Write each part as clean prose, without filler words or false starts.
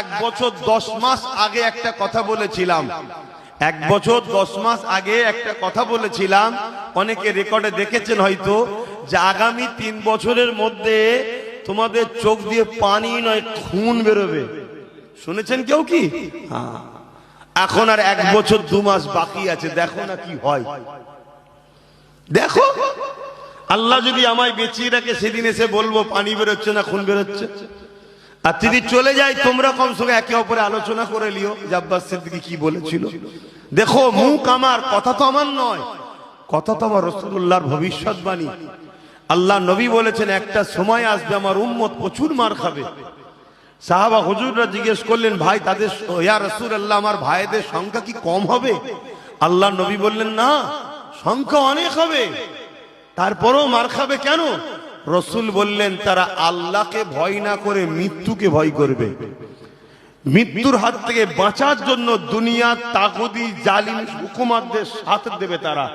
এক বছর 10 মাস আগে একটা কথা বলেছিলাম, 1 বছর 10 মাস আগে একটা কথা বলেছিলাম, অনেকে রেকর্ডে দেখেছেন হয়তো, যে আগামী 3 বছরের মধ্যে তোমাদের চোখ দিয়ে পানি নয় খুন বেরোবে। শুনেছেন কেউ কি? হ্যাঁ, এখন আর 1 বছর 2 মাস বাকি আছে, দেখো না কি হয়। দেখো, আল্লাহ যদি আমায় বেঁচিয়ে রাখে সেদিন এসে বলবো পানি বেরোচ্ছে না খুন বেরোচ্ছে। আর যদি চলে যায় তোমরা কমসে কম একে অপরে আলোচনা করে লিও যে আব্বাস সিদ্দিকী কি বলেছিল। দেখো, মুখ আমার, কথা তো আমার নয়, কথা তো আমার রাসূলুল্লাহর ভবিষ্যৎবাণী। আল্লাহ নবী বলেছেন একটা সময় আসবে আমার উম্মত প্রচুর মার খাবে। সাহাবা হুজুররা জিজ্ঞেস করলেন, ভাই তাদের, ইয়া রাসূলুল্লাহ আমার ভাইদের সংখ্যা কি কম হবে? আল্লাহ নবী বললেন, না, সংখ্যা অনেক হবে, তারপরেও মার খাবে কেন? রসুল বললেন, তারা আল্লাহকে ভয় না করে মৃত্যুকে ভয় করবে। মৃত্যুর হাত থেকে বাঁচার জন্য দুনিয়ার তাগুতি জালিম হুকুমাতদের সাথ দেবে তারা,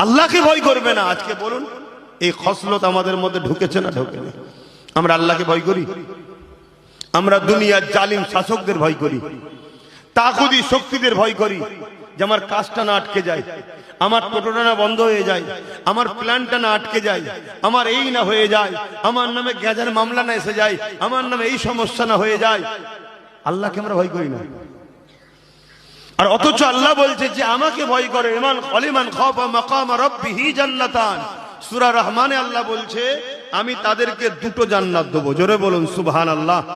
আল্লাহকে ভয় করবে না। আজকে বলুন, এই খসলত আমাদের মধ্যে ঢুকেছে না ঢোকেনি? আমরা আল্লাহকে ভয় করি? আমরা দুনিয়ার জালিম শাসকদের ভয় করি, তাগুতি শক্তিদের ভয় করি, যে আমার কাজটা না আটকে যায়, আমার টোটোটা না বন্ধ হয়ে যায়, আমার প্ল্যানটা না আটকে যায়, আমার এই না হয়ে যায়, আমার নামে গ্যাজের মামলা না এসে যায়, আমার নামে এই সমস্যা না হয়ে যায়। আল্লাহকে আমরা ভয় করি না। আর অথচ আল্লাহ বলছে যে আমাকে ভয় করে ইমান খলিমান খাফা মাকাম রাব্বিহি জান্নাতান। সূরা রহমানে আল্লাহ বলছে আমি তাদেরকে 2টো জান্নাত দেব। জোরে বলুন সুবহানাল্লাহ।